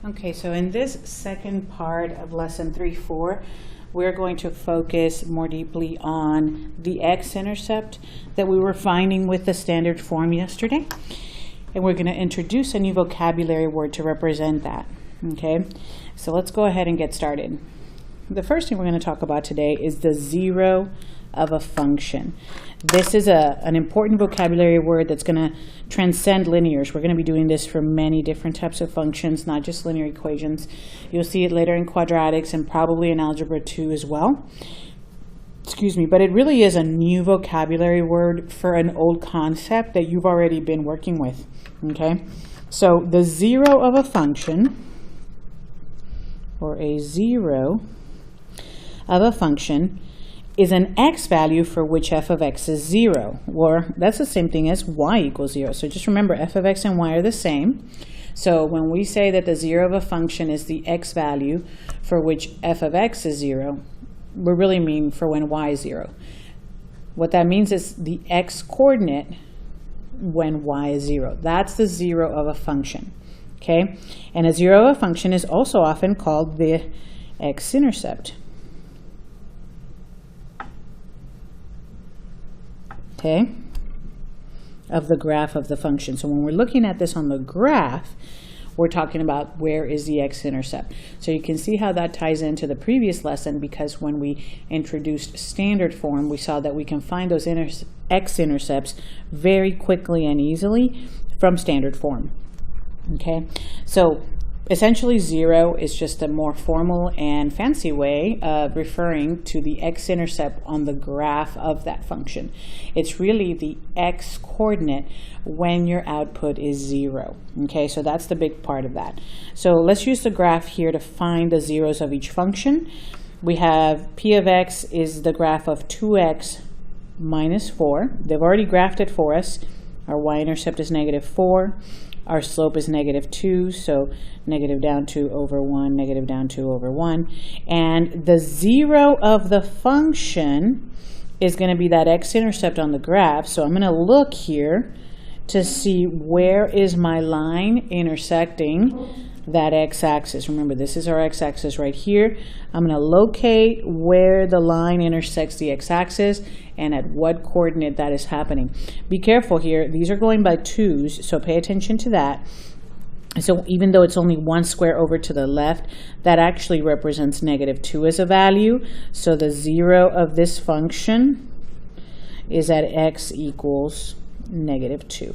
Okay, so in this second part of lesson 3.4, we're going to focus more deeply on the x-intercept that we were finding with the standard form yesterday. And we're going to introduce a new vocabulary word to represent that. Okay, so let's go ahead and get started. The first thing we're going to talk about today is the zero of a function. This is an important vocabulary word that's going to transcend linears. We're going to be doing this for many different types of functions, not just linear equations. You'll see it later in quadratics and probably in algebra 2 as well. Excuse me, but it really is a new vocabulary word for an old concept that you've already been working with. Okay, so the zero of a function, or a zero of a function, is an x value for which f of x is 0, or that's the same thing as y equals 0. So just remember, f of x and y are the same. So when we say that the zero of a function is the x value for which f of x is 0, we really mean for when y is 0. What that means is the x coordinate when y is 0. That's the zero of a function. Okay, and a zero of a function is also often called the x-intercept. Okay, of the graph of the function. So when we're looking at this on the graph, we're talking about where is the x-intercept. So you can see how that ties into the previous lesson, because when we introduced standard form, we saw that we can find those x-intercepts very quickly and easily from standard form. Okay, so essentially 0 is just a more formal and fancy way of referring to the x-intercept on the graph of that function. It's really the x coordinate when your output is 0. Okay, so that's the big part of that. So let's use the graph here to find the zeros of each function. We have p of x is the graph of 2x minus 4. They've already graphed it for us. Our y-intercept is negative 4. Our slope is negative 2, so negative down 2 over 1, negative down 2 over 1. And the zero of the function is going to be that x-intercept on the graph. So I'm going to look here to see where is my line intersecting that x-axis. Remember, this is our x-axis right here. I'm going to locate where the line intersects the x-axis and at what coordinate that is happening. Be careful here. These are going by 2's, so pay attention to that. So even though it's only one square over to the left, that actually represents negative 2 as a value. So the zero of this function is at x equals negative 2.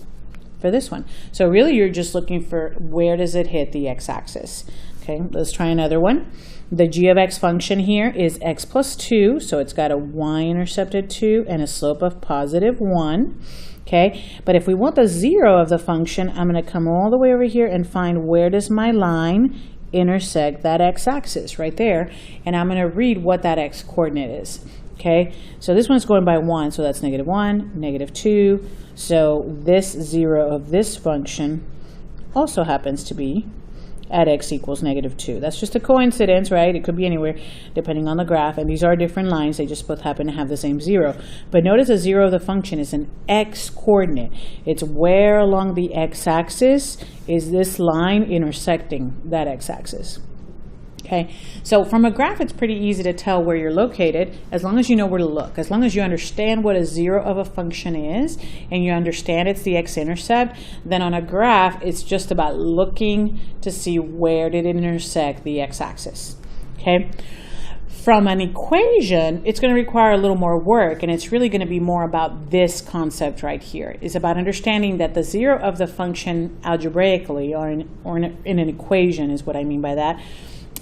For this one. So really you're just looking for where does it hit the x-axis. Okay, let's try another one. The g of x function here is x plus 2, so it's got a y-intercept at 2 and a slope of positive 1. Okay, but if we want the zero of the function, I'm going to come all the way over here and find where does my line intersect that x-axis right there, and I'm going to read what that x coordinate is. Okay, so this one's going by 1, so that's negative 1, negative 2. So this zero of this function also happens to be at x equals negative 2. That's just a coincidence, right? It could be anywhere depending on the graph, and these are different lines. They just both happen to have the same zero. But notice the zero of the function is an x coordinate. It's where along the x-axis is this line intersecting that x-axis. Okay, so from a graph, it's pretty easy to tell where you're located as long as you know where to look. As long as you understand what a zero of a function is and you understand it's the x-intercept, then on a graph, it's just about looking to see where did it intersect the x-axis. Okay, from an equation, it's going to require a little more work, and it's really going to be more about this concept right here. It's about understanding that the zero of the function algebraically, or in an equation is what I mean by that,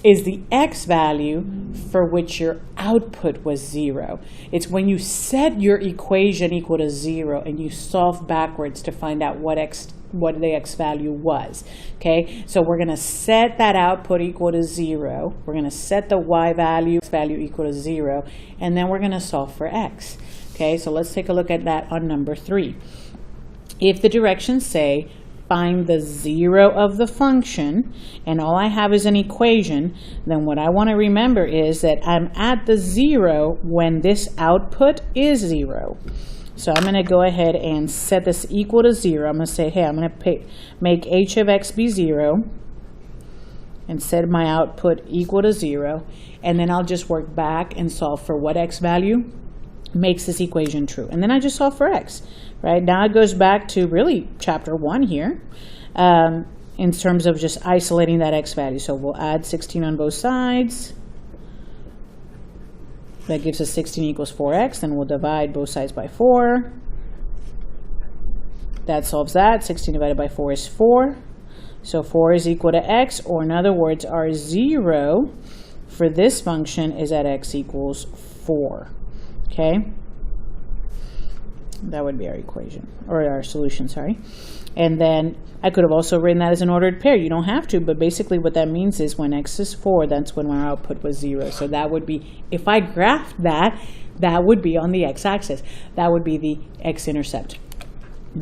is the x value for which your output was 0. It's when you set your equation equal to 0 and you solve backwards to find out what the x value was. Okay, so we're going to set that output equal to 0. We're going to set the y value equal to 0, and then we're going to solve for x. Okay, so let's take a look at that on number 3. If the directions say find the zero of the function, and all I have is an equation, then what I want to remember is that I'm at the 0 when this output is 0. So I'm going to go ahead and set this equal to 0. I'm going to say, hey, I'm going to make h of x be 0, and set my output equal to 0, and then I'll just work back and solve for what x value makes this equation true. And then I just solve for x, right? Now it goes back to really chapter 1 here in terms of just isolating that x value. So we'll add 16 on both sides. That gives us 16 equals 4x. Then we'll divide both sides by 4. That solves that. 16 divided by 4 is 4. So 4 is equal to x, or in other words, our 0 for this function is at x equals 4. Okay? That would be our equation, or our solution, sorry. And then I could have also written that as an ordered pair. You don't have to, but basically what that means is when x is 4, that's when our output was 0. So that would be, if I graphed that, that would be on the x-axis. That would be the x-intercept.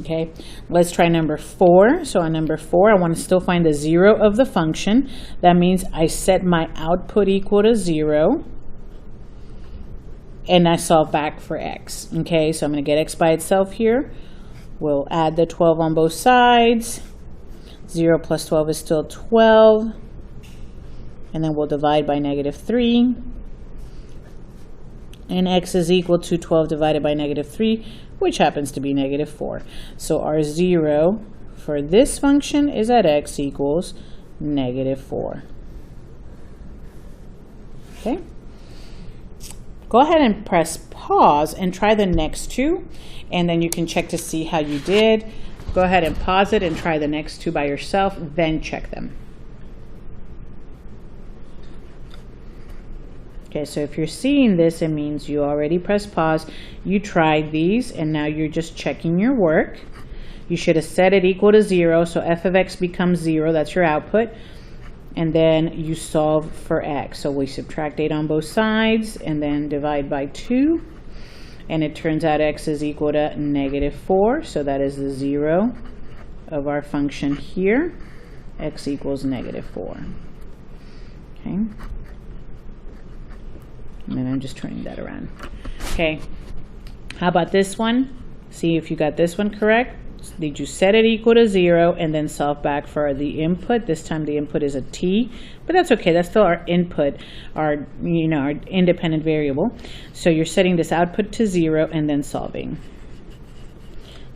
Okay, let's try number 4. So on number 4, I want to still find the 0 of the function. That means I set my output equal to 0. And I solve back for x. Okay, so I'm going to get x by itself here. We'll add the 12 on both sides. 0 plus 12 is still 12. And then we'll divide by -3. And x is equal to 12 divided by -3, which happens to be -4. So our 0 for this function is at x equals -4. Okay? Go ahead and press pause and try the next two, and then you can check to see how you did. Go ahead and pause it and try the next two by yourself, then check them. Okay, so if you're seeing this, it means you already pressed pause, you tried these, and now you're just checking your work. You should have set it equal to 0, so f of x becomes 0, that's your output. And then you solve for x. So we subtract 8 on both sides, and then divide by 2. And it turns out x is equal to -4, so that is the 0 of our function here. X equals -4. Okay. And then I'm just turning that around. Okay, how about this one? See if you got this one correct. Did you set it equal to 0 and then solve back for the input? This time the input is a t, but that's okay. That's still our input, our independent variable. So you're setting this output to 0 and then solving.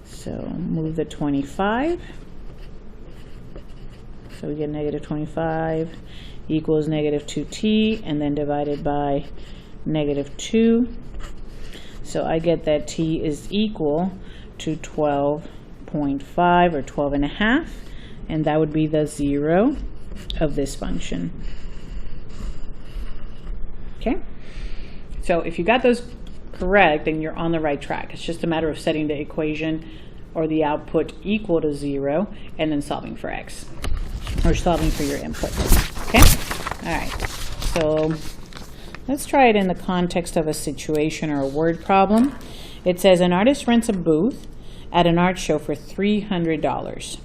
So move the 25. So we get -25 equals -2t, and then divided by -2. So I get that t is equal to 12.5 or 12.5, and that would be the 0 of this function. Okay, so if you got those correct, then you're on the right track. It's just a matter of setting the equation or the output equal to 0 and then solving for x, or solving for your input. Okay, all right, so let's try it in the context of a situation or a word problem. It says an artist rents a booth at an art show for $300.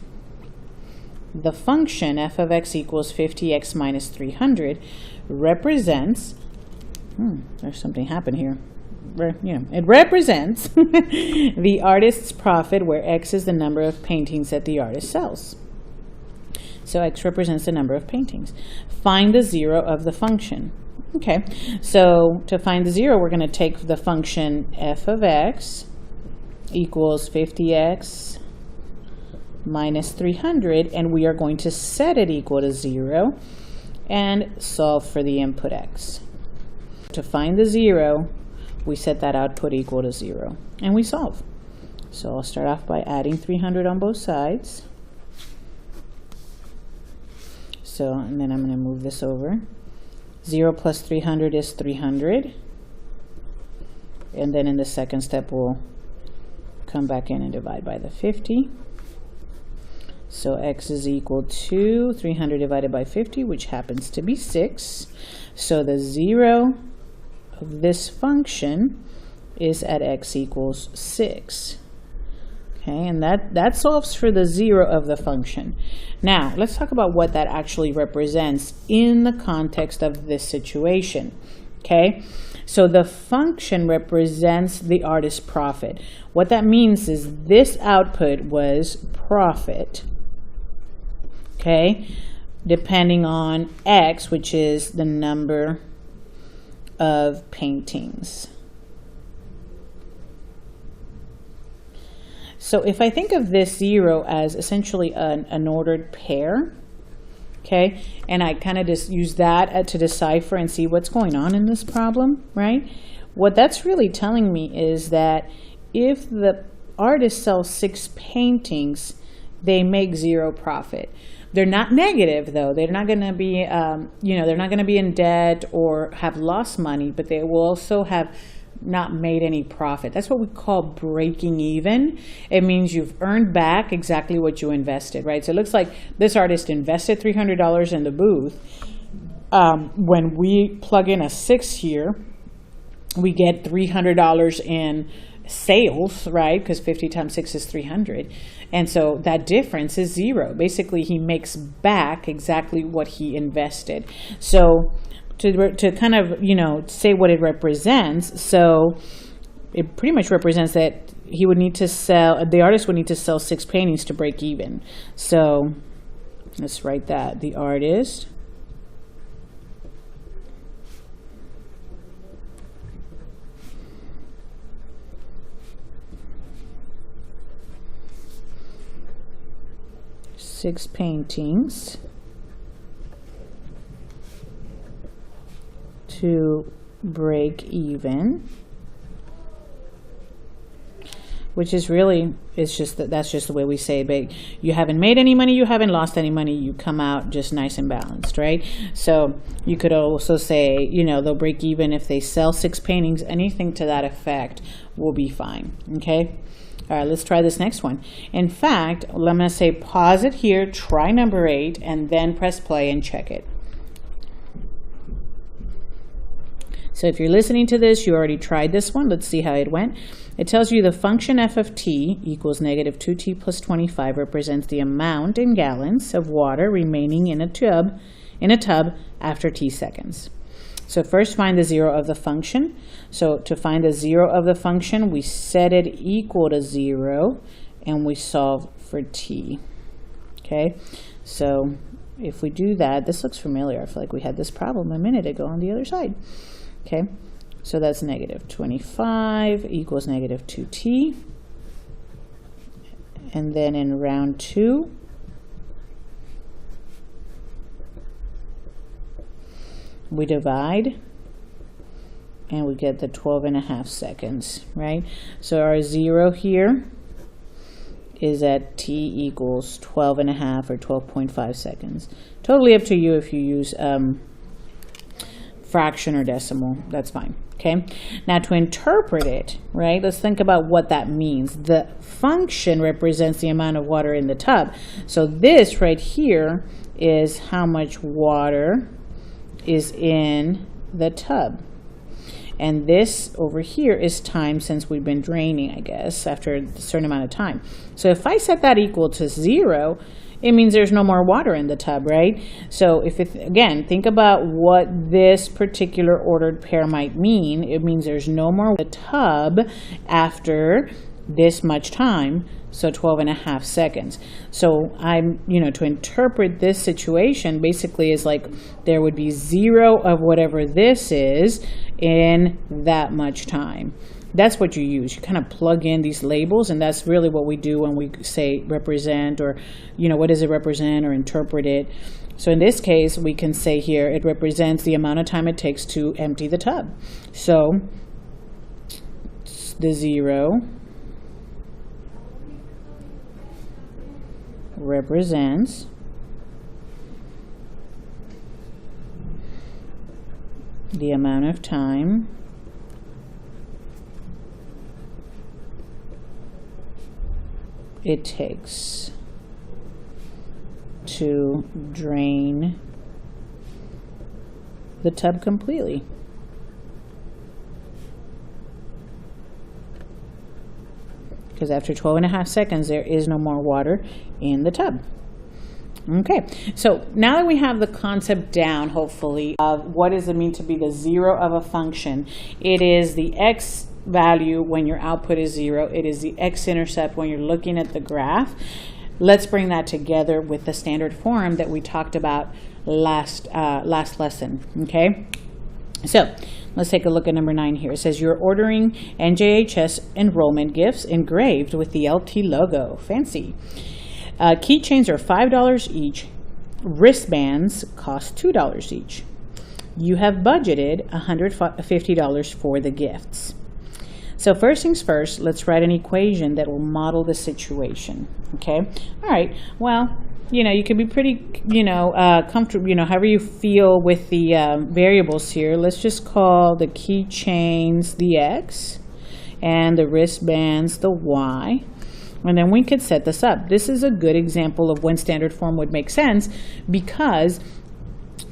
The function f of x equals 50x minus 300 represents, there's something happened here. It represents the artist's profit, where x is the number of paintings that the artist sells. So x represents the number of paintings. Find the 0 of the function. Okay, so to find the 0, we're going to take the function f of x equals 50x minus 300, and we are going to set it equal to 0 and solve for the input x. To find the 0, we set that output equal to 0, and we solve. So I'll start off by adding 300 on both sides. So, and then I'm going to move this over. 0 plus 300 is 300. And then in the second step, we'll come back in and divide by the 50. So x is equal to 300 divided by 50, which happens to be 6. So the 0 of this function is at x equals 6. Okay, and that solves for the 0 of the function. Now, let's talk about what that actually represents in the context of this situation. Okay, so the function represents the artist's profit. What that means is this output was profit. Okay, depending on X, which is the number of paintings. So if I think of this 0 as essentially an ordered pair, okay, and I kind of just use that to decipher and see what's going on in this problem, right? What that's really telling me is that if the artist sells 6 paintings, they make 0 profit. They're not negative though. They're not going to be, they're not going to be in debt or have lost money, but they will also have not made any profit. That's what we call breaking even. It means you've earned back exactly what you invested, right? So it looks like this artist invested $300 in the booth. When we plug in a 6 here, we get $300 in sales, right? Because 50 times 6 is 300. And so that difference is 0. Basically, he makes back exactly what he invested. So to kind of, say what it represents, so it pretty much represents that he would need to sell, the artist would need to sell 6 paintings to break even. So let's write that. The artist six paintings to break even, which is really, it's just that's just the way we say it. But you haven't made any money, you haven't lost any money, you come out just nice and balanced, right? So you could also say, they'll break even if they sell 6 paintings. Anything to that effect will be fine. Okay. All right, let's try this next one. In fact, I'm going to say pause it here, try number 8, and then press play and check it. So if you're listening to this, you already tried this one. Let's see how it went. It tells you the function f of t equals negative 2t plus 25 represents the amount in gallons of water remaining in a tub after t seconds. So first find the 0 of the function. So to find the 0 of the function, we set it equal to 0 and we solve for t. Okay, so if we do that, this looks familiar. I feel like we had this problem a minute ago on the other side. Okay, so that's negative 25 equals negative 2t. And then in round 2, we divide and we get the 12.5 seconds, right? So our 0 here is at t equals 12.5 or 12.5 seconds. Totally up to you if you use fraction or decimal, that's fine. Okay, now to interpret it, right, let's think about what that means. The function represents the amount of water in the tub. So this right here is how much water is in the tub. And this over here is time since we've been draining, I guess, after a certain amount of time. So if I set that equal to 0, it means there's no more water in the tub, right? So if it, again, think about what this particular ordered pair might mean. It means there's no more in the tub after this much time, so 12.5 seconds. So I'm, to interpret this situation basically is like there would be 0 of whatever this is in that much time. That's what you use. You kind of plug in these labels, and that's really what we do when we say represent, or, what does it represent, or interpret it. So in this case, we can say here it represents the amount of time it takes to empty the tub. So the 0 represents the amount of time it takes to drain the tub completely. Because after 12.5 seconds, there is no more water in the tub. Okay, so now that we have the concept down, hopefully, of what does it mean to be the 0 of a function, it is the x value when your output is 0. It is the x-intercept when you're looking at the graph. let's bring that together with the standard form that we talked about last lesson, okay? So let's take a look at number 9 here. It says you're ordering NJHS enrollment gifts engraved with the LT logo. Fancy. Keychains are $5 each. Wristbands cost $2 each. You have budgeted $150 for the gifts. So first things first, let's write an equation that will model the situation, okay? All right, well, you can be pretty, comfortable, however you feel with the variables here. Let's just call the keychains the X and the wristbands the Y. And then we could set this up. This is a good example of when standard form would make sense because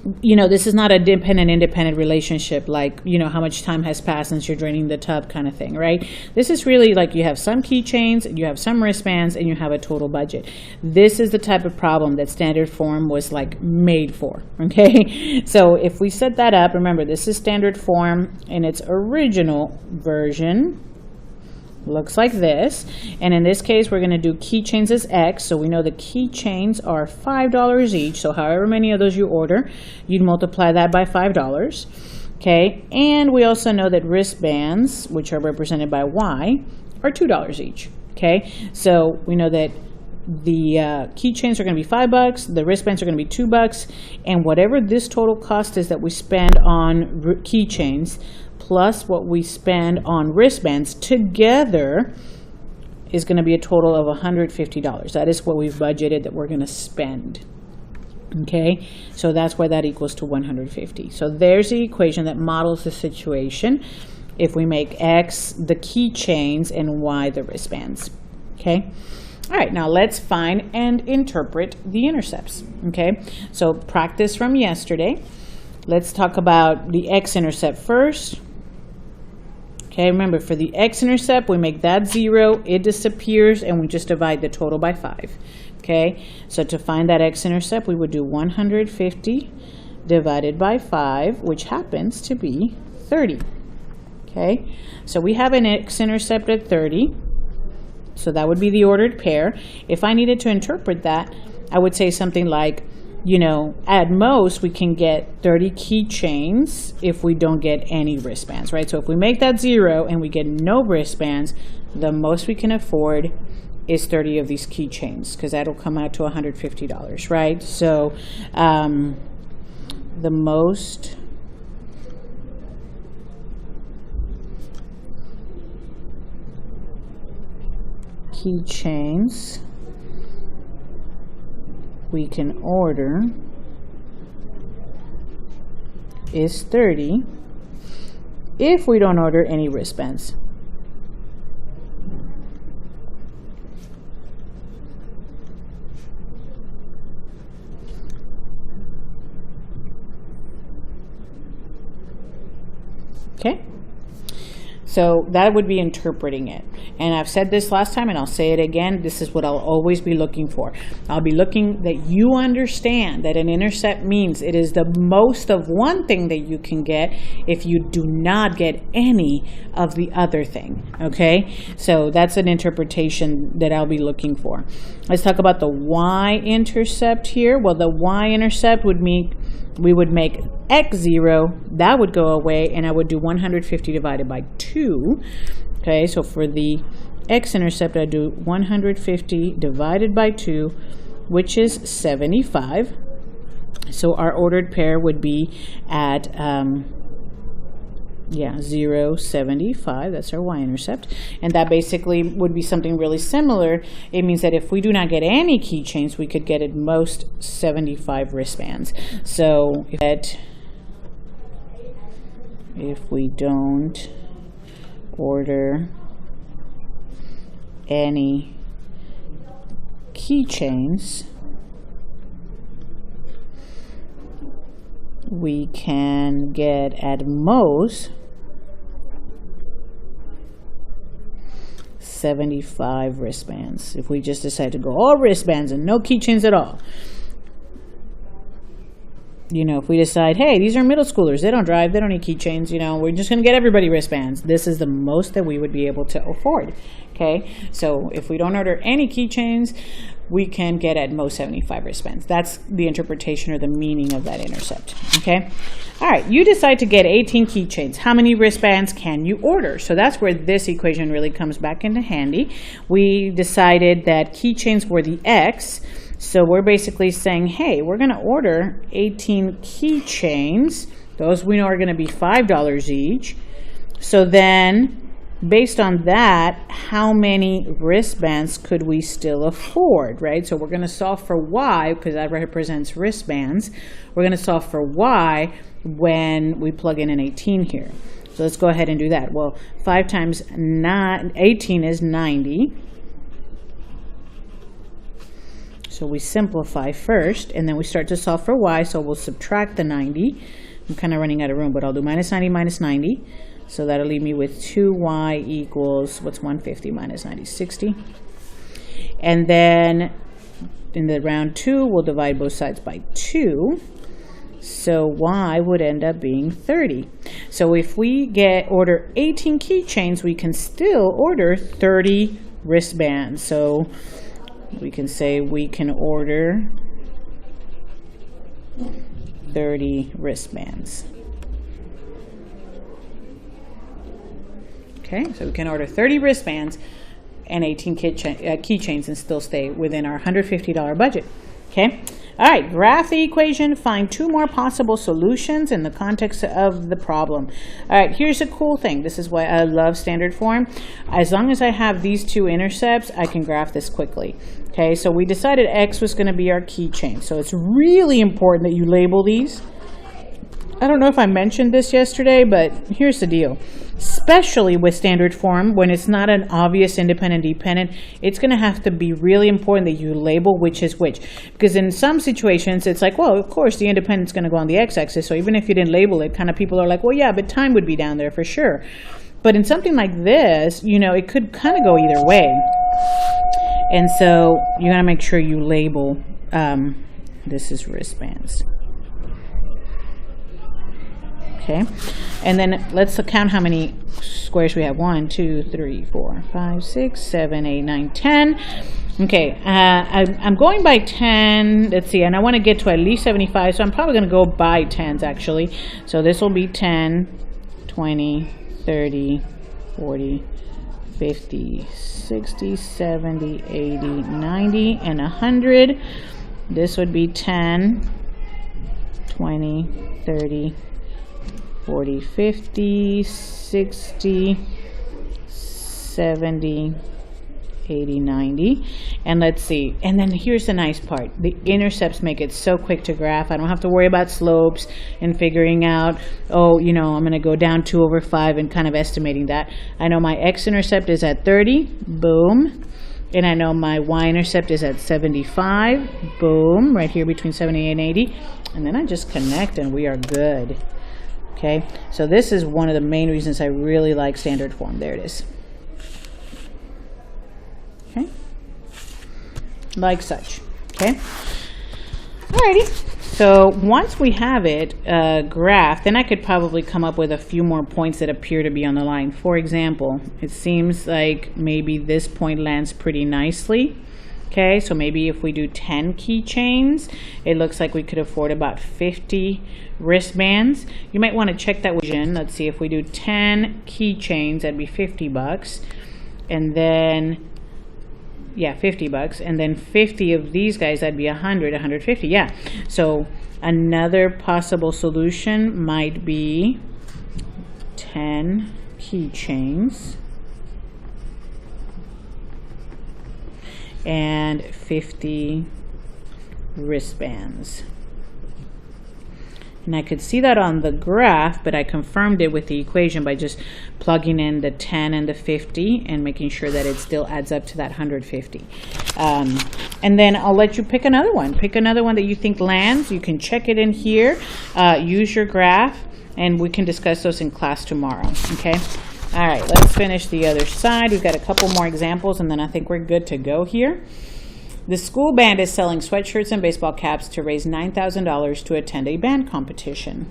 this is not a dependent-independent relationship like, how much time has passed since you're draining the tub kind of thing, right? This is really like you have some keychains, you have some wristbands, and you have a total budget. This is the type of problem that standard form was like made for, okay? So if we set that up, remember this is standard form in its original version. Looks like this, and in this case we're going to do keychains as X, so we know the keychains are $5 each, so however many of those you order, you'd multiply that by $5, okay? And we also know that wristbands, which are represented by Y, are $2 each, okay? So we know that the keychains are going to be $5, the wristbands are going to be $2, and whatever this total cost is that we spend on keychains plus what we spend on wristbands together is going to be a total of $150. That is what we've budgeted that we're going to spend. Okay, so that's why that equals to 150. So there's the equation that models the situation if we make X the keychains and Y the wristbands. Okay. All right, now let's find and interpret the intercepts. Okay, so practice from yesterday. Let's talk about the X-intercept first. Okay, remember for the X-intercept, we make that 0, it disappears, and we just divide the total by 5. Okay, so to find that X-intercept, we would do 150 divided by 5, which happens to be 30. Okay, so we have an X-intercept at 30. So that would be the ordered pair. If I needed to interpret that, I would say something like, at most we can get 30 keychains if we don't get any wristbands, right? So if we make that 0 and we get no wristbands, the most we can afford is 30 of these keychains because that'll come out to $150, right? So the most keychains we can order is 30 if we don't order any wristbands. Okay, so that would be interpreting it. And I've said this last time and I'll say it again, this is what I'll always be looking for. I'll be looking that you understand that an intercept means it is the most of one thing that you can get if you do not get any of the other thing, okay? So that's an interpretation that I'll be looking for. Let's talk about the Y-intercept here. Well, the Y-intercept would mean we would make X0, that would go away, and I would do 150 divided by 2. Okay, so for the X-intercept, I do 150 divided by 2, which is 75. So our ordered pair would be at 0.75. That's our Y-intercept. And that basically would be something really similar. It means that if we do not get any keychains, we could get at most 75 wristbands. So if we don't order any keychains, we can get at most 75 wristbands. If we just decide to go all wristbands and no keychains at all. If we decide, hey, these are middle schoolers, they don't drive, they don't need keychains, we're just going to get everybody wristbands. This is the most that we would be able to afford, okay? So if we don't order any keychains, we can get at most 75 wristbands. That's the interpretation or the meaning of that intercept, okay? All right, you decide to get 18 keychains. How many wristbands can you order? So that's where this equation really comes back into handy. We decided that keychains were the X, so we're basically saying, hey, we're gonna order 18 keychains. Those we know are gonna be $5 each. So then, based on that, how many wristbands could we still afford, right? So we're going to solve for Y, because that represents wristbands. We're going to solve for Y when we plug in an 18 here. So let's go ahead and do that. Well, 5 times 18 is 90. So we simplify first, and then we start to solve for Y. So we'll subtract the 90. I'm kind of running out of room, but I'll do minus 90 minus 90. So that'll leave me with 2y equals, what's 150 minus 90? 60. And then in the round 2, we'll divide both sides by 2. So y would end up being 30. So if we order 18 keychains, we can still order 30 wristbands. So we can say we can order 30 wristbands. Okay, so we can order 30 wristbands and 18 keychains and still stay within our $150 budget. Okay, all right, graph the equation, find 2 more possible solutions in the context of the problem. All right, here's a cool thing. This is why I love standard form. As long as I have these 2 intercepts, I can graph this quickly. Okay, so we decided X was going to be our keychain. So it's really important that you label these. I don't know if I mentioned this yesterday, but here's the deal. Especially with standard form, when it's not an obvious independent-dependent, it's going to have to be really important that you label which is which. Because in some situations, it's like, well, of course, the independent's going to go on the x-axis, so even if you didn't label it, kind of people are like, well, yeah, but time would be down there for sure. But in something like this, you know, it could kind of go either way. And so you got to make sure you label, this is wristbands. Okay, and then let's count how many squares we have. 1, 2, 3, 4, 5, 6, 7, 8, 9, 10. Okay, I'm going by 10. Let's see, and I want to get to at least 75, so I'm probably going to go by 10s actually. So this will be 10, 20, 30, 40, 50, 60, 70, 80, 90, and 100. This would be 10, 20, 30, 40, 50, 60, 70, 80, 90. And let's see. And then here's the nice part. The intercepts make it so quick to graph. I don't have to worry about slopes and figuring out, oh, you know, I'm going to go down 2/5 and kind of estimating that. I know my x-intercept is at 30. Boom. And I know my y-intercept is at 75. Boom. Right here between 70 and 80. And then I just connect and we are good. Okay, so this is one of the main reasons I really like standard form. There it is. Okay, like such. Okay, alrighty. So once we have it graphed, then I could probably come up with a few more points that appear to be on the line. For example, it seems like maybe this point lands pretty nicely. Okay, so maybe if we do 10 keychains, it looks like we could afford about 50 wristbands. You might want to check that vision. Let's see, if we do 10 keychains, that'd be $50. And then, yeah, $50. And then 50 of these guys, that'd be 100, 150. Yeah, so another possible solution might be 10 keychains and 50 wristbands. And I could see that on the graph, but I confirmed it with the equation by just plugging in the 10 and the 50 and making sure that it still adds up to that 150. And then I'll let you pick another one. Pick another one that you think lands. You can check it in here, use your graph, and we can discuss those in class tomorrow, okay? All right, let's finish the other side. We've got a couple more examples, and then I think we're good to go here. The school band is selling sweatshirts and baseball caps to raise $9,000 to attend a band competition.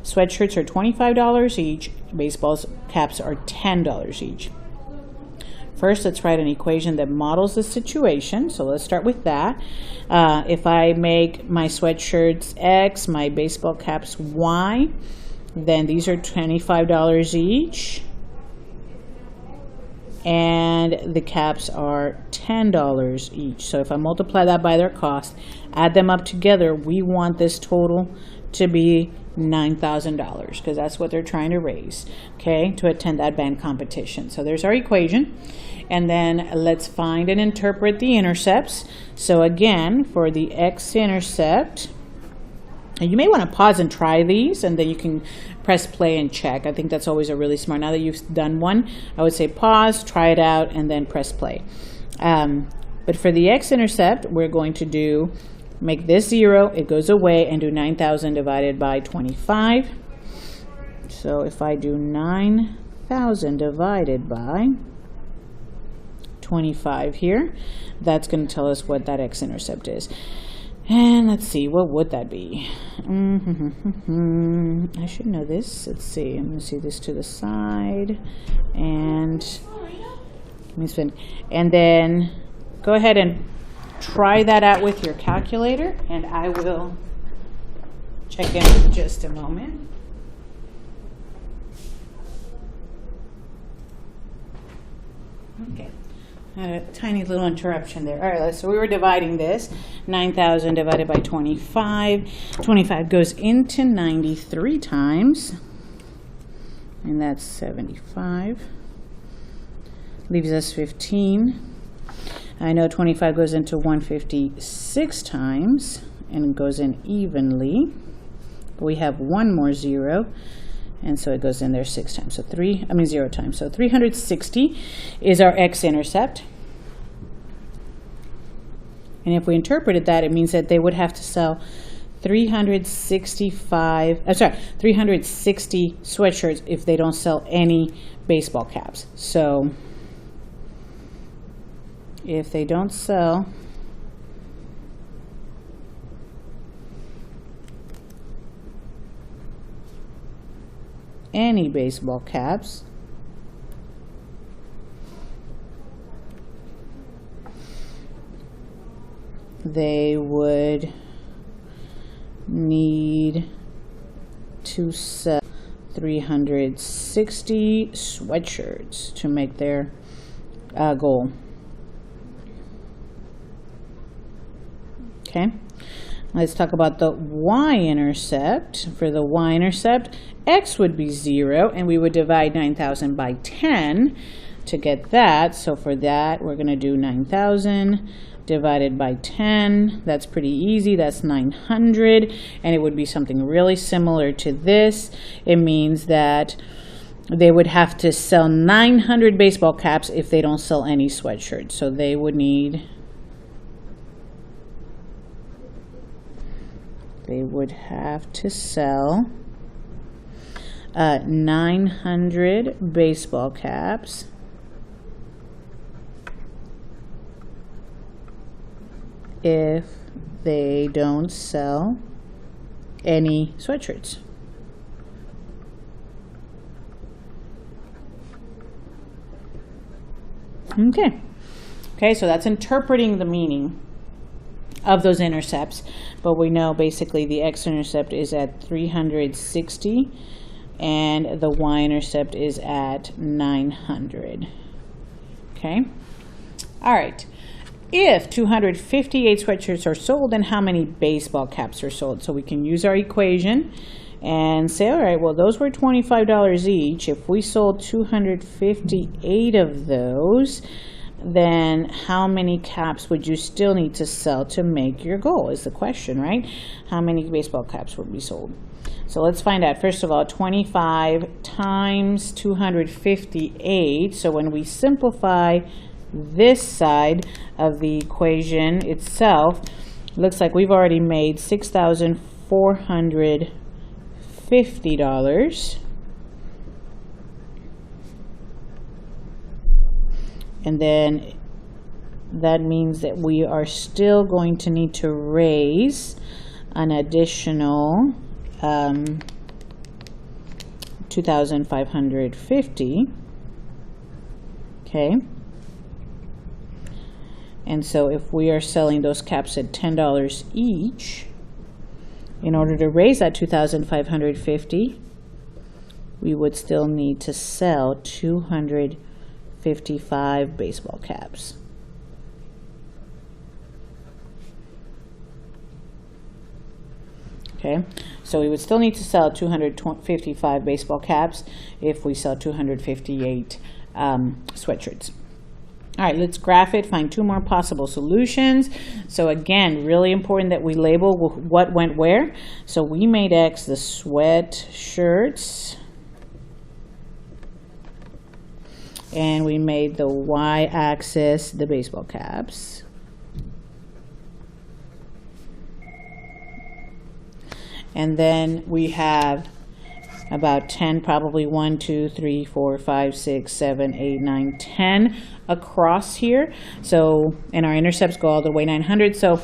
Sweatshirts are $25 each. Baseball caps are $10 each. First, let's write an equation that models the situation. So let's start with that. If I make my sweatshirts X, my baseball caps Y, then these are $25 each. And the caps are $10 each. So if I multiply that by their cost, add them up together, we want this total to be $9,000 because that's what they're trying to raise, okay, to attend that band competition. So there's our equation. And then let's find and interpret the intercepts. So again, for the x-intercept, you may want to pause and try these, and then you can press play and check. I think that's always a really smart. Now that you've done one, I would say pause, try it out, and then press play. But for the x-intercept, we're going to make this 0, it goes away, and do 9,000 divided by 25. So if I do 9,000 divided by 25 here, that's going to tell us what that x-intercept is. And let's see, what would that be? I should know this. Let's see, I'm going to see this to the side. And let me spin. And then go ahead and try that out with your calculator, and I will check in in just a moment. Okay. Had a tiny little interruption there. All right, so we were dividing this. 9,000 divided by 25. 25 goes into 93 times, and that's 75. Leaves us 15. I know 25 goes into 156 times, and it goes in evenly. But we have one more 0. And so it goes in there 6 times. So 0 times. So 360 is our x-intercept. And if we interpreted that, it means that they would have to sell 360 sweatshirts if they don't sell any baseball caps. So if they don't sell any baseball caps, they would need to sell 360 sweatshirts to make their goal. Okay, let's talk about the y-intercept. For the y-intercept, x would be 0, and we would divide 9,000 by 10 to get that. So for that, we're going to do 9,000 divided by 10. That's pretty easy. That's 900, and it would be something really similar to this. It means that they would have to sell 900 baseball caps if they don't sell any sweatshirts. So they would have to sell 900 baseball caps if they don't sell any sweatshirts. Okay, so that's interpreting the meaning of those intercepts, but we know basically the x-intercept is at 360 and the y-intercept is at 900. Okay, all right. If 258 sweatshirts are sold, then how many baseball caps are sold? So we can use our equation and say, all right, well, those were $25 each. If we sold 258 of those, then how many caps would you still need to sell to make your goal is the question, right? How many baseball caps would be sold? So let's find out. First of all, 25 times 258. So when we simplify this side of the equation itself, looks like we've already made $6,450. And then that means that we are still going to need to raise an additional $2,550. Okay. And so if we are selling those caps at $10 each, in order to raise that $2,550, we would still need to sell 255 baseball caps. Okay, so we would still need to sell 255 baseball caps if we sell 258 sweatshirts. All right, let's graph it, find two more possible solutions. So again, really important that we label what went where. So we made X the sweatshirts, and we made the Y-axis the baseball caps. And then we have about 10, probably 1, 2, 3, 4, 5, 6, 7, 8, 9, 10 across here. So, and our intercepts go all the way 900. So,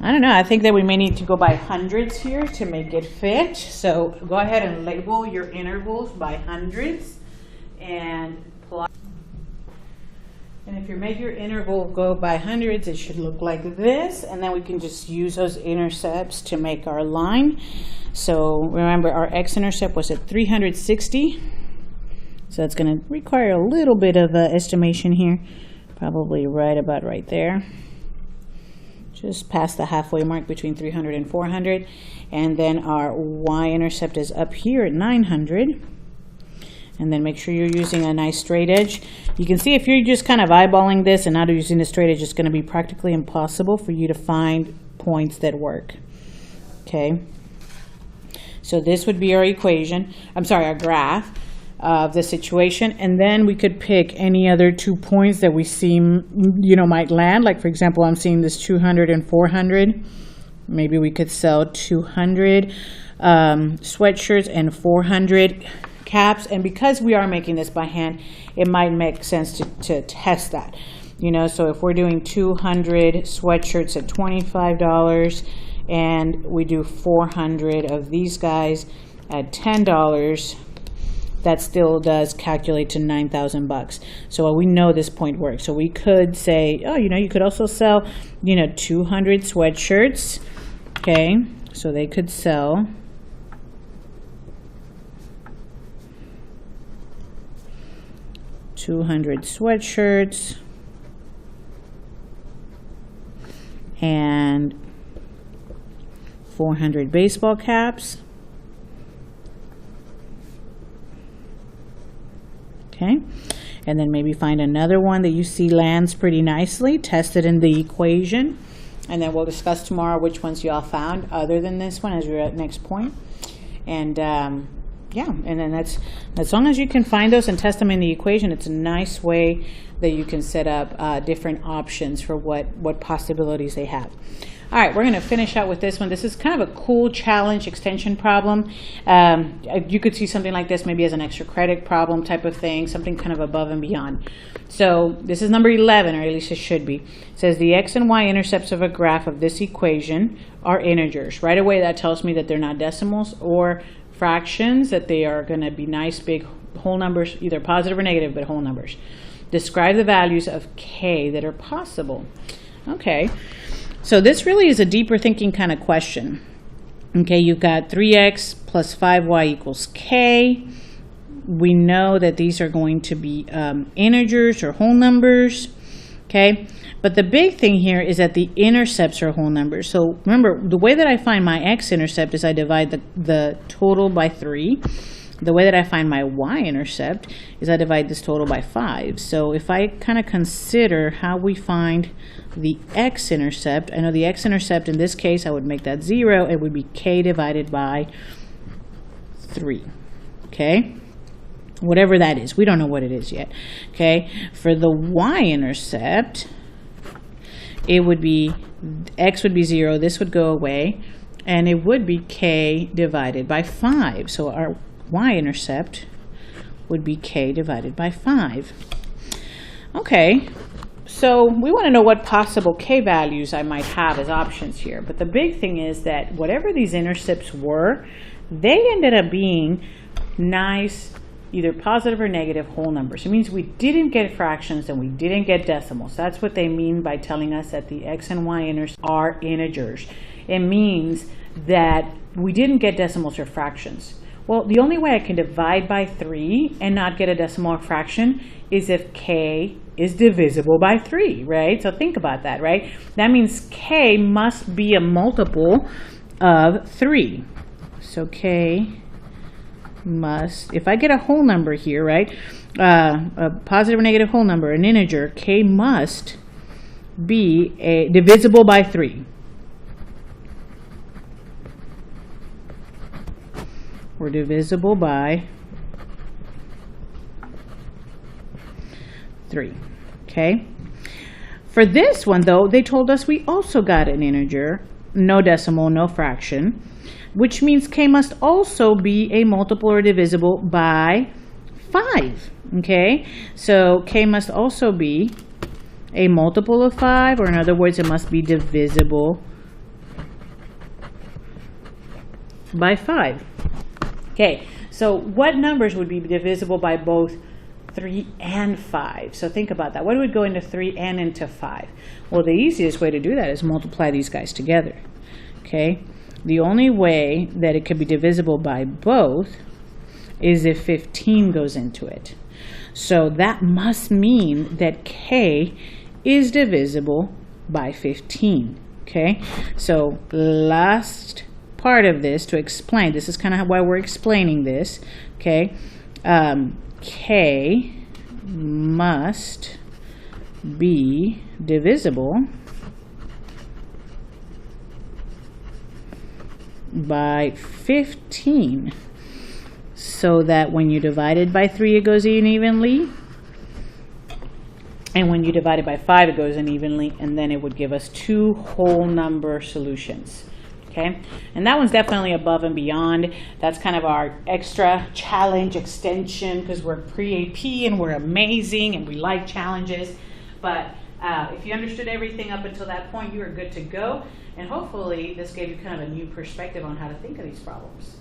I don't know, I think that we may need to go by hundreds here to make it fit. So, go ahead and label your intervals by hundreds and plot. And if you make your interval go by hundreds, it should look like this. And then we can just use those intercepts to make our line. So remember, our x-intercept was at 360. So it's going to require a little bit of estimation here. Probably right about right there. Just past the halfway mark between 300 and 400. And then our y-intercept is up here at 900. And then make sure you're using a nice straight edge. You can see if you're just kind of eyeballing this and not using the straight edge, it's going to be practically impossible for you to find points that work. Okay. So this would be our equation. I'm sorry, our graph of the situation. And then we could pick any other 2 points that we seem, might land. Like, for example, I'm seeing this 200 and 400. Maybe we could sell 200 sweatshirts and 400 caps. And because we are making this by hand, it might make sense to test that. So if we're doing 200 sweatshirts at $25 and we do 400 of these guys at $10, that still does calculate to $9,000. So we know this point works. So we could say, you could also sell, 200 sweatshirts. Okay, so they could sell 200 sweatshirts and 400 baseball caps. Okay, and then maybe find another one that you see lands pretty nicely, test it in the equation, and then we'll discuss tomorrow which ones you all found other than this one as we're at next point. And yeah, and then that's, as long as you can find those and test them in the equation, it's a nice way that you can set up different options for what possibilities they have. All right, we're going to finish out with this one. This is kind of a cool challenge extension problem. You could see something like this maybe as an extra credit problem type of thing, something kind of above and beyond. So this is number 11, or at least it should be. It says the x and y intercepts of a graph of this equation are integers. Right away, that tells me that they're not decimals or fractions, that they are going to be nice big whole numbers, either positive or negative, but whole numbers. Describe the values of k that are possible. Okay. So this really is a deeper thinking kind of question. Okay, you've got 3x plus 5y equals k. We know that these are going to be integers or whole numbers. Okay, but the big thing here is that the intercepts are whole numbers. So remember, the way that I find my x-intercept is I divide the total by 3. The way that I find my y-intercept is I divide this total by 5. So if I kind of consider how we find the x-intercept, I know the x-intercept in this case, I would make that 0. It would be k divided by 3. Okay? Whatever that is. We don't know what it is yet. Okay? For the y-intercept, it would be, x would be 0. This would go away. And it would be k divided by 5. So our y-intercept would be k divided by 5. Okay, so we want to know what possible k values I might have as options here. But the big thing is that whatever these intercepts were, they ended up being nice either positive or negative whole numbers. It means we didn't get fractions and we didn't get decimals. That's what they mean by telling us that the x and y-intercepts are integers. It means that we didn't get decimals or fractions. Well, the only way I can divide by 3 and not get a decimal or fraction is if k is divisible by 3, right? So think about that, right? That means k must be a multiple of 3. So k must, if I get a whole number here, right, a positive or negative whole number, an integer, k must be divisible by 3. Or divisible by 3. Okay. For this one, though, they told us we also got an integer, no decimal, no fraction, which means k must also be a multiple or divisible by 5. Okay, so k must also be a multiple of 5, or in other words, it must be divisible by 5. Okay, so what numbers would be divisible by both 3 and 5? So think about that. What would go into 3 and into 5? Well, the easiest way to do that is multiply these guys together. Okay, the only way that it could be divisible by both is if 15 goes into it. So that must mean that k is divisible by 15. Okay, so last part of this to explain, this is kind of why we're explaining this. Okay, k must be divisible by 15, so that when you divide it by 3 it goes in evenly, and when you divide it by 5 it goes in evenly, and then it would give us 2 whole number solutions. Okay, and that one's definitely above and beyond. That's kind of our extra challenge extension, because we're pre-AP and we're amazing and we like challenges. But if you understood everything up until that point, you are good to go. And hopefully this gave you kind of a new perspective on how to think of these problems.